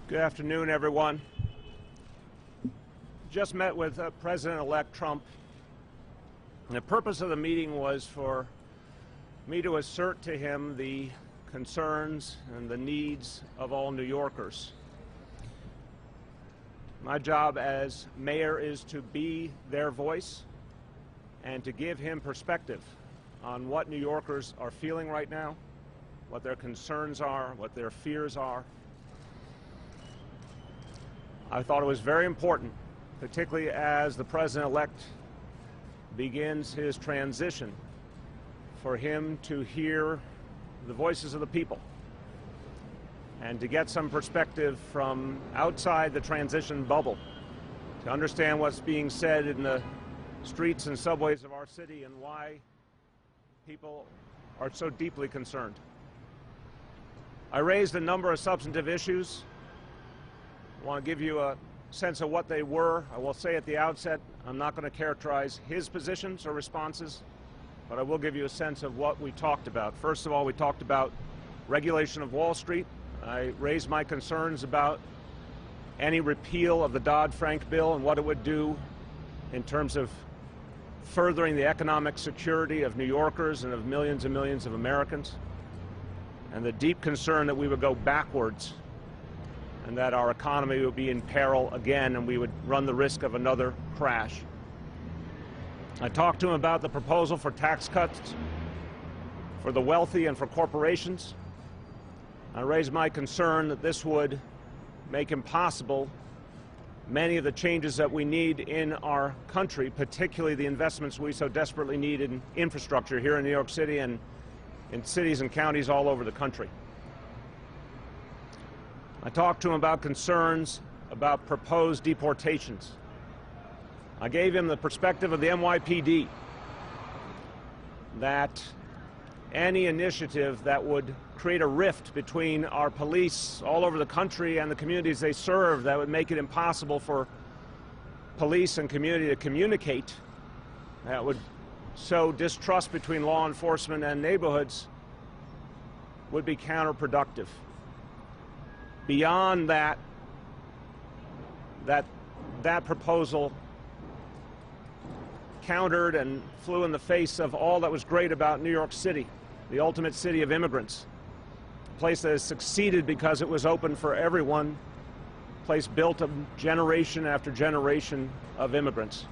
Good afternoon, everyone. Just met with President-elect Trump. And the purpose of the meeting was for me to assert to him the concerns and the needs of all New Yorkers. My job as mayor is to be their voice and to give him perspective on what New Yorkers are feeling right now, what their concerns are, what their fears are. I thought it was very important, particularly as the President-elect begins his transition, for him to hear the voices of the people and to get some perspective from outside the transition bubble, to understand what's being said in the streets and subways of our city and why people are so deeply concerned. I raised a number of substantive issues. I want to give you a sense of what they were. I will say at the outset, I'm not going to characterize his positions or responses, but I will give you a sense of what we talked about. First of all, we talked about regulation of Wall Street. I raised my concerns about any repeal of the Dodd-Frank bill and what it would do in terms of furthering the economic security of New Yorkers and of millions and millions of Americans, and the deep concern that we would go backwards and that our economy would be in peril again and we would run the risk of another crash. I talked to him about the proposal for tax cuts for the wealthy and for corporations. I raised my concern that this would make impossible many of the changes that we need in our country, particularly the investments we so desperately need in infrastructure here in New York City and in cities and counties all over the country. I talked to him about concerns about proposed deportations. I gave him the perspective of the NYPD that any initiative that would create a rift between our police all over the country and the communities they serve, that would make it impossible for police and community to communicate, that would sow distrust between law enforcement and neighborhoods, would be counterproductive. Beyond that proposal countered and flew in the face of all that was great about New York City, the ultimate city of immigrants, a place that has succeeded because it was open for everyone, a place built of generation after generation of immigrants.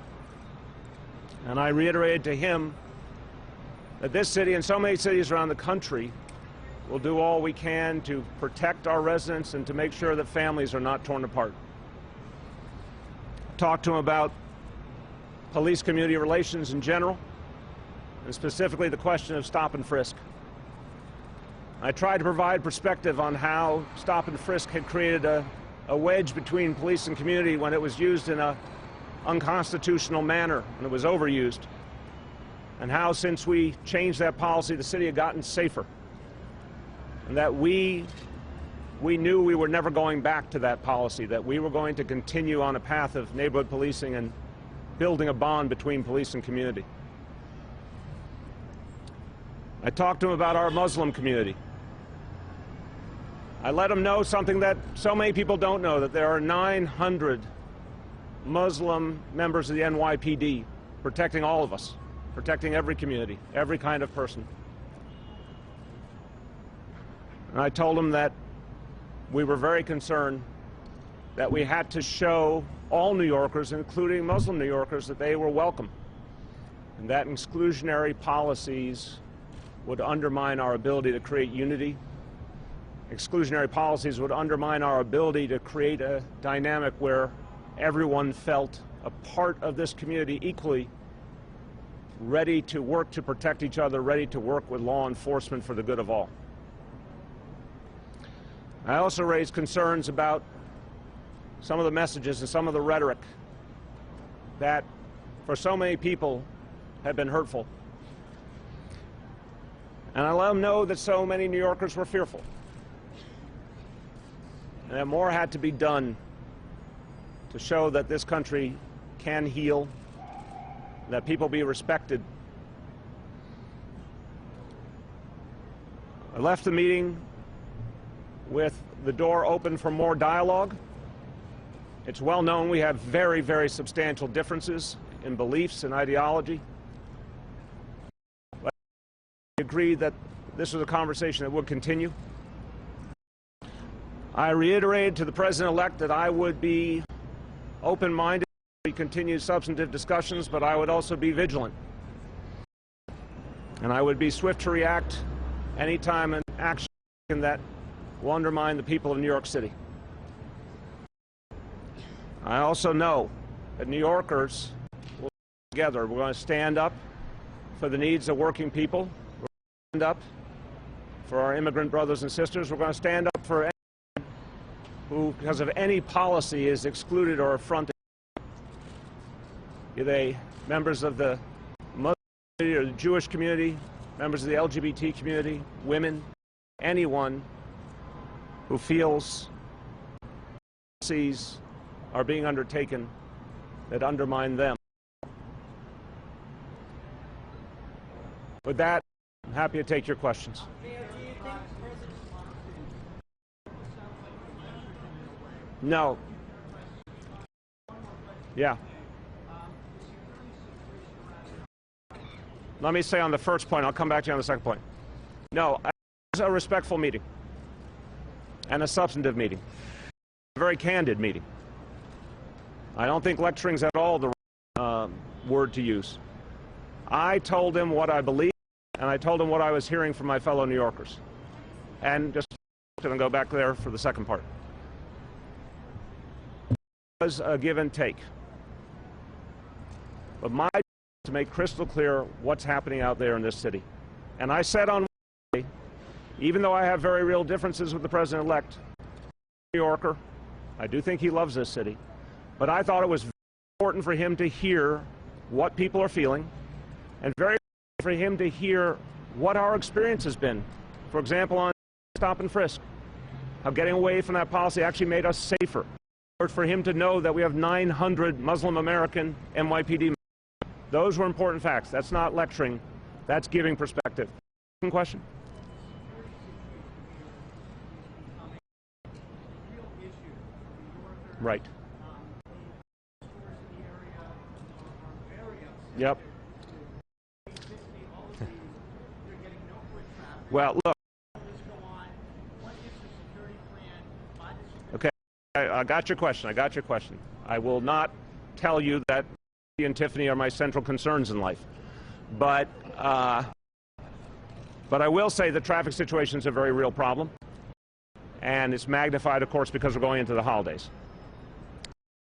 And I reiterated to him that this city and so many cities around the country will do all we can to protect our residents and to make sure that families are not torn apart. Talked to him about police-community relations in general, and specifically the question of stop and frisk. I tried to provide perspective on how stop and frisk had created a wedge between police and community when it was used in an unconstitutional manner, and it was overused, and how since we changed that policy, the city had gotten safer, and that we knew we were never going back to that policy, that we were going to continue on a path of neighborhood policing and building a bond between police and community. I talked to him about our Muslim community. I let him know something that so many people don't know, that there are 900 Muslim members of the NYPD protecting all of us, protecting every community, every kind of person. And I told him that we were very concerned that we had to show all New Yorkers, including Muslim New Yorkers, that they were welcome, and that exclusionary policies would undermine our ability to create unity. Exclusionary policies would undermine our ability to create a dynamic where everyone felt a part of this community equally ready to work to protect each other, ready to work with law enforcement for the good of all. I also raised concerns about some of the messages and some of the rhetoric that for so many people have been hurtful. And I let them know that so many New Yorkers were fearful, and that more had to be done to show that this country can heal, that people be respected. I left the meeting with the door open for more dialogue. It's well known we have very, very substantial differences in beliefs and ideology. But I agree that this was a conversation that would continue. I reiterated to the President-elect that I would be open-minded to continue substantive discussions, but I would also be vigilant. And I would be swift to react anytime an action that will undermine the people of New York City. I also know that New Yorkers will stand together. We're going to stand up for the needs of working people. We're going to stand up for our immigrant brothers and sisters. We're going to stand up for anyone who, because of any policy, is excluded or affronted. Be they members of the Muslim community or the Jewish community, members of the LGBT community, women, anyone who feels policies are being undertaken that undermine them. With that, I'm happy to take your questions. No. Yeah. Let me say on the first point, I'll come back to you on the second point. No, it was a respectful meeting and a substantive meeting, a very candid meeting. I don't think lecturing's at all the right word to use. I told him what I believed, and I told him what I was hearing from my fellow New Yorkers. And just going to go back there for the second part. It was a give and take. But my job is to make crystal clear what's happening out there in this city. And I said on Wednesday, even though I have very real differences with the President-elect, New Yorker, I do think he loves this city. But I thought it was very important for him to hear what people are feeling, and very important for him to hear what our experience has been. For example, on stop and frisk, how getting away from that policy actually made us safer. Or for him to know that we have 900 Muslim American NYPD members. Those were important facts. That's not lecturing. That's giving perspective. Second question? Right. Yep. Well, look. Okay, I got your question. I got your question. I will not tell you that he and Tiffany are my central concerns in life, but I will say the traffic situation is a very real problem, and it's magnified, of course, because we're going into the holidays.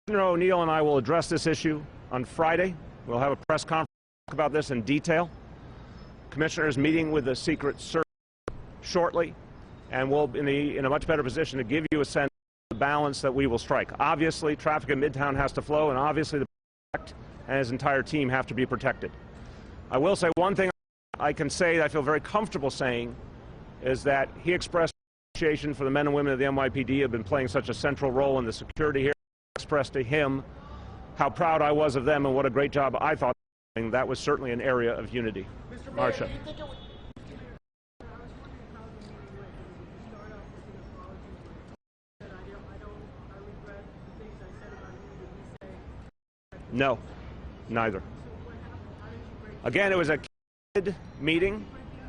Commissioner O'Neill and I will address this issue on Friday. We'll have a press conference about this in detail. Commissioner is meeting with the Secret Service shortly, and we'll be in a much better position to give you a sense of the balance that we will strike. Obviously, traffic in Midtown has to flow, and obviously the President and his entire team have to be protected. I will say one thing I can say that I feel very comfortable saying is that he expressed appreciation for the men and women of the NYPD who have been playing such a central role in the security here. I expressed to him how proud I was of them and what a great job I thought they were doing. That was certainly an area of unity. Marcia. No, neither. Again, it was a candid meeting.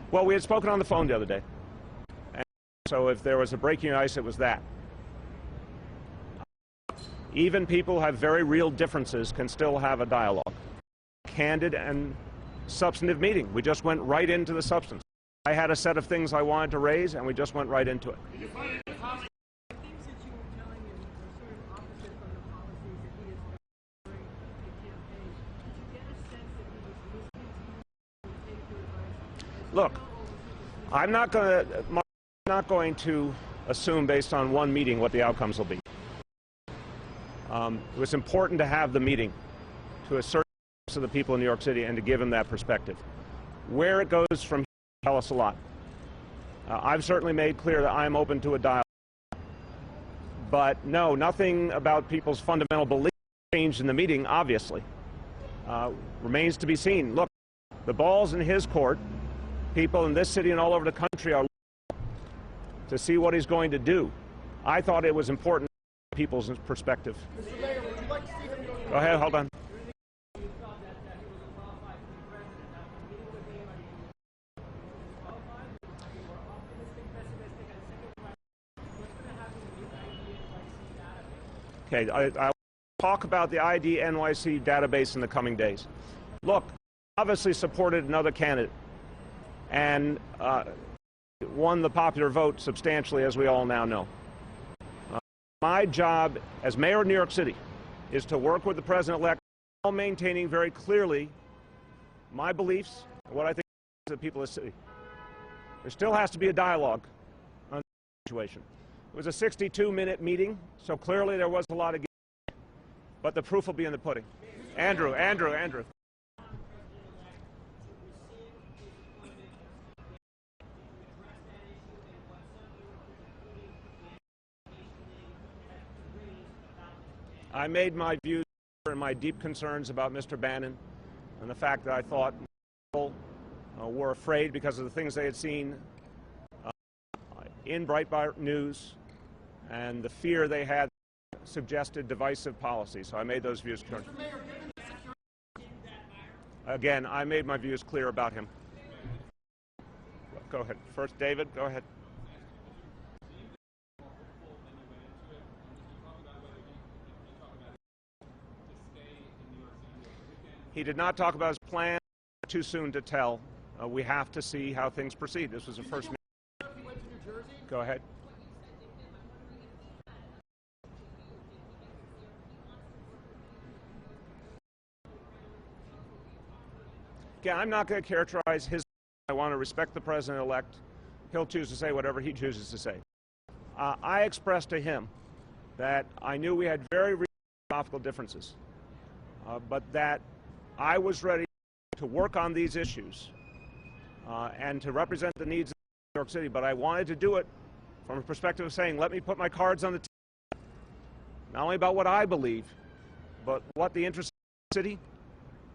Well, we had spoken on the phone the other day. And so if there was a breaking ice, it was that. Even people who have very real differences can still have a dialogue. Candid and substantive meeting. We just went right into the substance. I had a set of things I wanted to raise, and we just went right into it. Look, I'm not going to assume based on one meeting what the outcomes will be. It was important to have the meeting to assert to the people in New York City and to give them that perspective. Where it goes from here will tell us a lot. I've certainly made clear that I'm open to a dialogue. But no, nothing about people's fundamental beliefs changed in the meeting, obviously. Remains to be seen. Look, the ball's in his court. People in this city and all over the country are to see what he's going to do. I thought it was important from people's perspective. Mr. Mayor, would you like to see them go? Go ahead, hold on. Okay, I'll talk about the ID NYC database in the coming days. Look, obviously supported another candidate and won the popular vote substantially, as we all now know. My job as mayor of New York City is to work with the president-elect while maintaining very clearly my beliefs and what I think of the people of the city. There still has to be a dialogue on the situation. It was a 62-minute meeting, so clearly there was a lot of getting, but the proof will be in the pudding. Andrew. I made my views and my deep concerns about Mr. Bannon and the fact that I thought people were afraid because of the things they had seen in Breitbart News and the fear they had suggested divisive policy. So I made those views clear. Again, I made my views clear about him. Go ahead. First, David, go ahead. He did not talk about his plan. Too soon to tell. We have to see how things proceed. This was the first meeting. Go ahead. Again, I'm not going to characterize his. I want to respect the president-elect. He'll choose to say whatever he chooses to say. I expressed to him that I knew we had very real philosophical differences, but that I was ready to work on these issues and to represent the needs of New York City, but I wanted to do it from a perspective of saying, let me put my cards on the table, not only about what I believe, but what the interests of the city,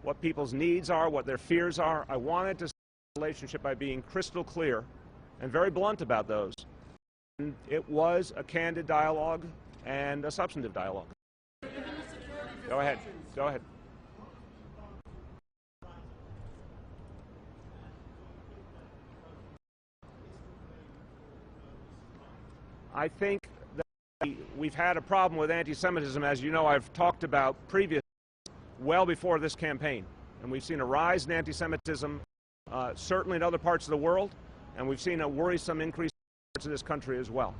what people's needs are, what their fears are. I wanted to see the relationship by being crystal clear and very blunt about those. And it was a candid dialogue and a substantive dialogue. Go ahead. Go ahead. I think that we've had a problem with anti-Semitism, as you know, I've talked about previously, well before this campaign. And we've seen a rise in anti-Semitism, certainly in other parts of the world, and we've seen a worrisome increase in parts of this country as well.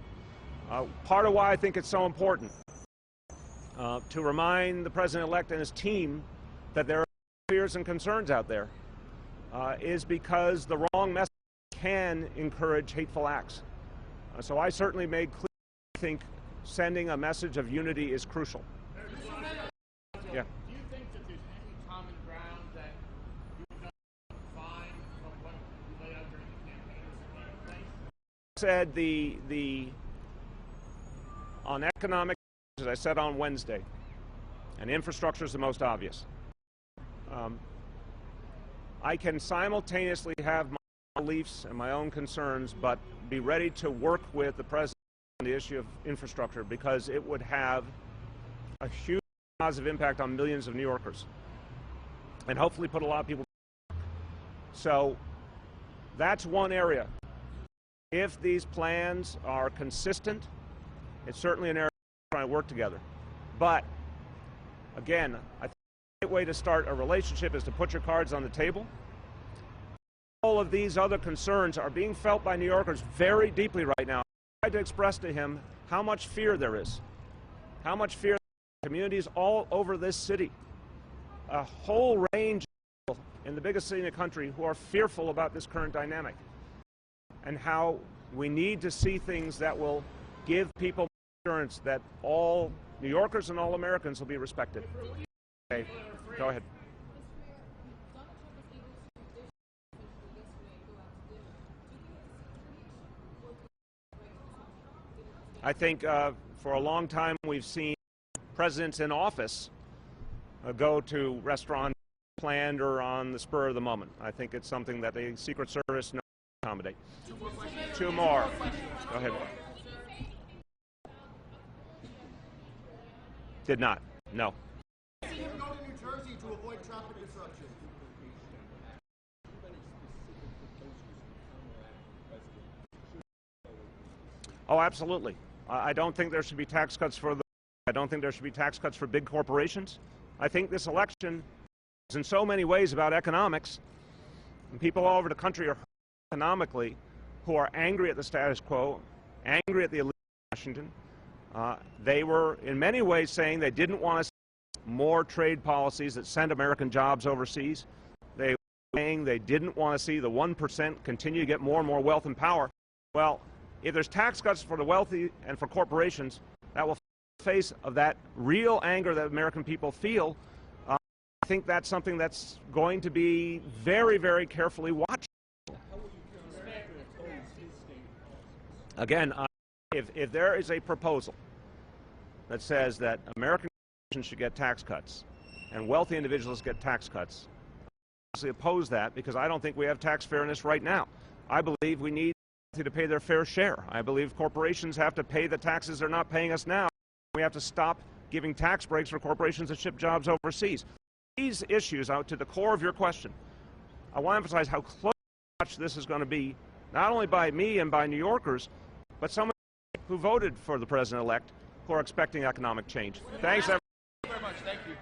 Part of why I think it's so important to remind the president-elect and his team that there are fears and concerns out there is because the wrong message can encourage hateful acts. So I certainly made clear I think sending a message of unity is crucial. Yeah. Do you think that there's any common ground that you've done fine from what you laid out during the campaign or something in place? Said on economic, as I said on Wednesday, and infrastructure is the most obvious. I can simultaneously have my beliefs and my own concerns, but be ready to work with the president on the issue of infrastructure because it would have a huge positive impact on millions of New Yorkers and hopefully put a lot of people. So that's one area. If these plans are consistent, it's certainly an area we're trying to work together. But again, I think the right way to start a relationship is to put your cards on the table. All of these other concerns are being felt by New Yorkers very deeply right now. I tried to express to him how much fear there is, how much fear there is in communities all over this city, a whole range of people in the biggest city in the country who are fearful about this current dynamic, and how we need to see things that will give people assurance that all New Yorkers and all Americans will be respected. Okay, go ahead. I think for a long time we've seen presidents in office go to restaurants planned or on the spur of the moment. I think it's something that the Secret Service knows how to accommodate. accommodate. Two more. Go ahead. Did not. No. Go to New Jersey to avoid traffic disruption. Oh, absolutely. I don't think there should be tax cuts for I don't think there should be tax cuts for big corporations. I think this election is in so many ways about economics. And people all over the country are economically who are angry at the status quo, angry at the elite in Washington. They were in many ways saying they didn't want to see more trade policies that send American jobs overseas. They were saying they didn't want to see the 1% continue to get more and more wealth and power. Well, if there's tax cuts for the wealthy and for corporations, that will face of that real anger that American people feel. I think that's something that's going to be very, very carefully watched. Again, if there is a proposal that says that American corporations should get tax cuts and wealthy individuals get tax cuts, I obviously oppose that because I don't think we have tax fairness right now. I believe we need to pay their fair share. I believe corporations have to pay the taxes they're not paying us now. We have to stop giving tax breaks for corporations that ship jobs overseas. These issues, out to the core of your question, I want to emphasize how close this is going to be, not only by me and by New Yorkers, but someone who voted for the president-elect who are expecting economic change. Thanks, everyone. Thank you very much. Thank you.